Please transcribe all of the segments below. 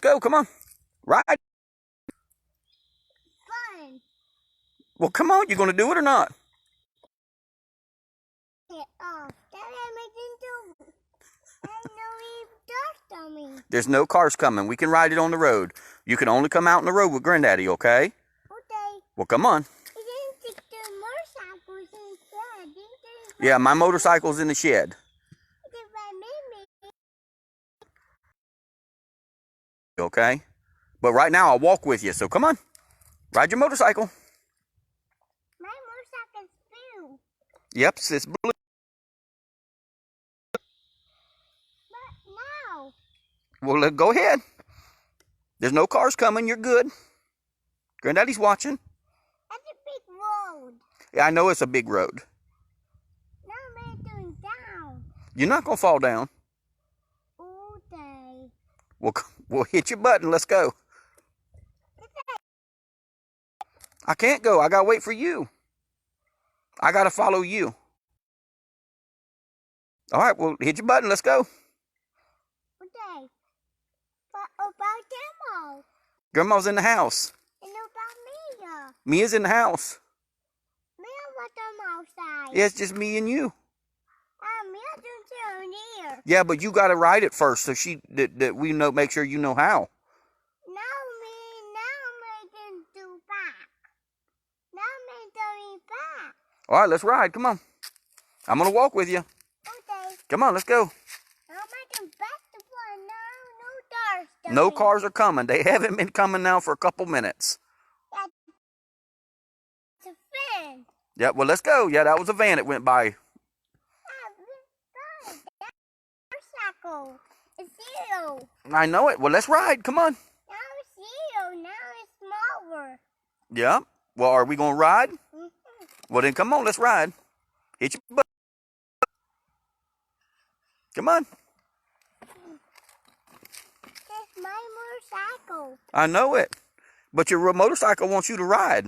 go. Come on. Ride. Fun. Well, come on. You going to do it or not? Get off. Dust on me. There's no cars coming. We can ride it on the road. You can only come out on the road with Granddaddy, okay? Okay. Well, come on. You didn't take the motorcycles instead, didn't Yeah, my motorcycle's in the shed. Okay? But right now, I'll walk with you. So come on. Ride your motorcycle. My motorcycle's blue. Yep, it's blue. But now. Well, go ahead. There's no cars coming. You're good. Granddaddy's watching. That's a big road. Yeah, I know it's a big road. Now I'm going down. You're not going to fall down. Okay. We'll hit your button. Let's go. I can't go. I got to wait for you. I got to follow you. All right, well, hit your button. Let's go. Okay. But about Grandma? Grandma's in the house. And about Mia? Mia's in the house. Mia was on outside. Yeah, it's just me and you. Mia doesn't down here. Yeah, but you got to ride it first so that we know, make sure you know how. Now I'm making do back. Now I'm doing back. All right, let's ride. Come on. I'm going to walk with you. Okay. Come on, let's go. I'm making basketball now. No cars. No cars are coming. They haven't been coming now for a couple minutes. That's a fan. Yeah, well, let's go. Yeah, that was a van that went by. Motorcycle. It's zero. I know it. Well, let's ride. Come on. Now it's zero. Now it's smaller. Yeah. Well, are we going to ride? Mm-hmm. Well, then come on. Let's ride. Hit your butt. Come on. That's my motorcycle. I know it. But your motorcycle wants you to ride.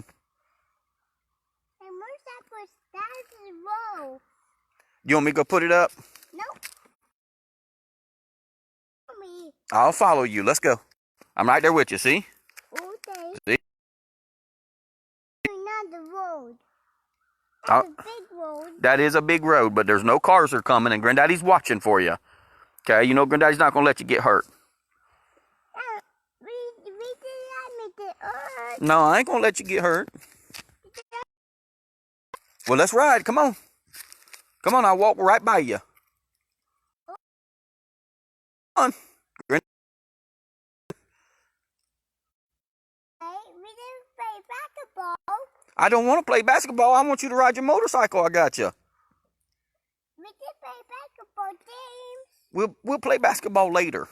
My motorcycle is down the road. You want me to go put it up? Nope. Me. I'll follow you. Let's go. I'm right there with you, see? Okay. See? Not the road. Oh. That's a big road. That is a big road, but there's no cars are coming, and Granddaddy's watching for you. Okay? You know Granddaddy's not going to let you get hurt. We did not make it hurt. No, I ain't going to let you get hurt. Well, let's ride. Come on. Come on, I'll walk right by you. Come on. We didn't play basketball. I don't want to play basketball. I want you to ride your motorcycle. I got you. We didn't play basketball games. We'll play basketball later.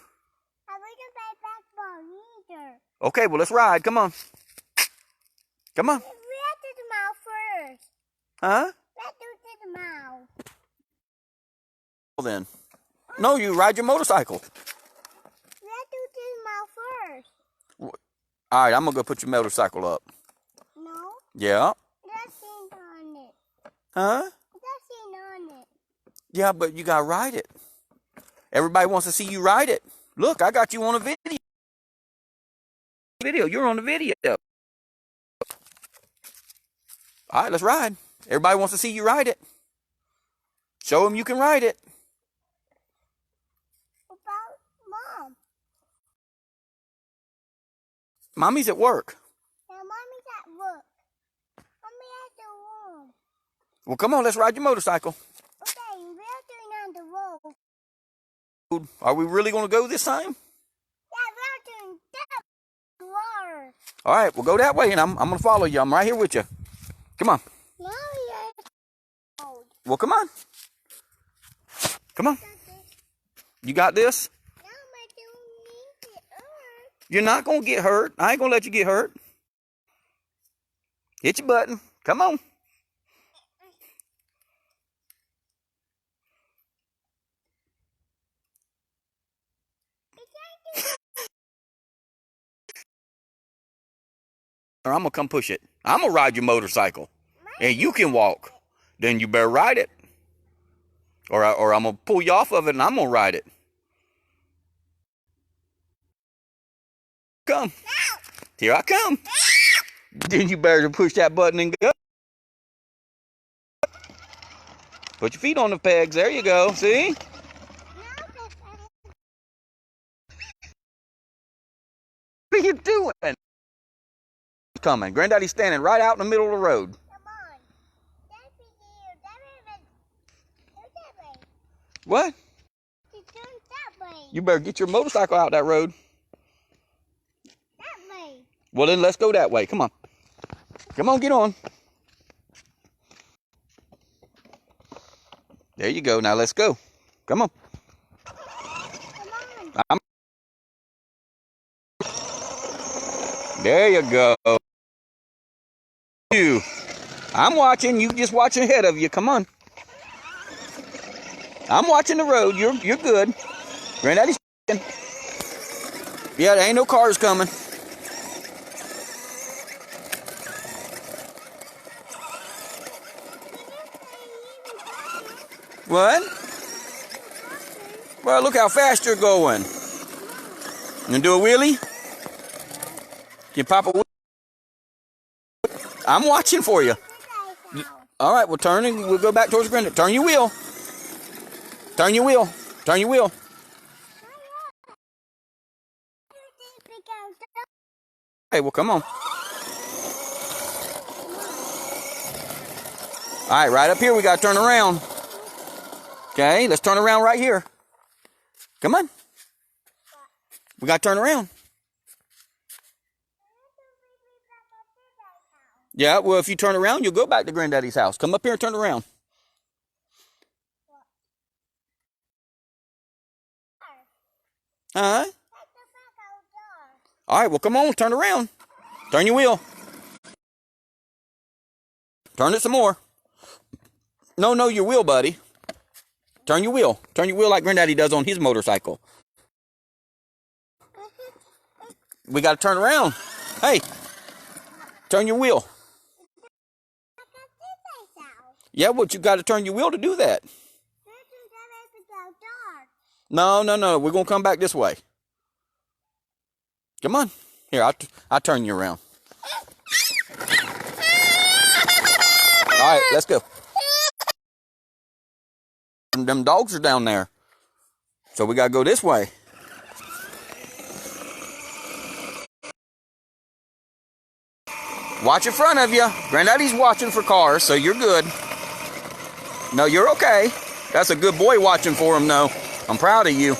And we didn't play basketball either. Okay, well, let's ride. Come on. Come on. We have to do the mouth first. Huh? We have to do the mouth. Well, then. No, you ride your motorcycle. We have to do the mouth first. All right, I'm going to go put your motorcycle up. No. Yeah. That's seen on it. Huh? That's seen on it. Yeah, but you got to ride it. Everybody wants to see you ride it. Look, I got you on a video. You're on the video. All right, let's ride. Everybody wants to see you ride it. Show them you can ride it. About Mom. Mommy's at work. Yeah, Mommy's at work. Mommy at the room. Well, come on, let's ride your motorcycle. Okay, we are doing on the road. Are we really going to go this time? Yeah, we are doing that. Water. All right, we'll go that way, and I'm going to follow you. I'm right here with you. Come on. Now we are road. Well, come on. Come on. You got this? Now I don't need to hurt. You're not going to get hurt. I ain't going to let you get hurt. Hit your button. Come on. Or I'm going to come push it. I'm going to ride your motorcycle. And you can walk. Then you better ride it. Or I'm going to pull you off of it and I'm going to ride it. come. Here I come. Then you better push that button and go. Put your feet on the pegs. There you go. See? What are you doing? Coming. Granddaddy's standing right out in the middle of the road. Come on. Daddy here. Daddy, go that way. What? He's going that way. You better get your motorcycle out that road. That way. Well, then let's go that way. Come on. Come on, get on. There you go. Now let's go. Come on. Come on. There you go. I'm watching. You just watch ahead of you. Come on. I'm watching the road. You're good. Granddaddy's. Yeah, there ain't no cars coming. What? Well, look how fast you're going. You gonna do a wheelie? Can pop a wheelie? I'm watching for you. All right, we'll turn and we'll go back towards Granddaddy. Turn your wheel. Turn your wheel. Turn your wheel. Hey, well, come on. All right, right up here, we got to turn around. Okay, let's turn around right here. Come on. We got to turn around. Yeah, well, if you turn around, you'll go back to Granddaddy's house. Come up here and turn around. Uh-huh. All right, well, come on, turn around. Turn your wheel. Turn it some more. No, your wheel, buddy. Turn your wheel. Turn your wheel like Granddaddy does on his motorcycle. We got to turn around. Hey, turn your wheel. Yeah, but you got to turn your wheel to do that. No. We're going to come back this way. Come on. Here, I'll turn you around. All right, let's go. Them dogs are down there. So we got to go this way. Watch in front of you. Granddaddy's watching for cars, so you're good. No, you're okay. That's a good boy watching for him, though. I'm proud of you.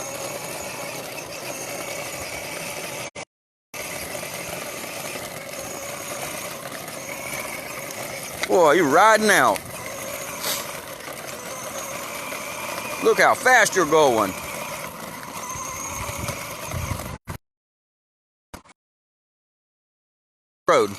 Boy, you're riding out. Look how fast you're going. Road.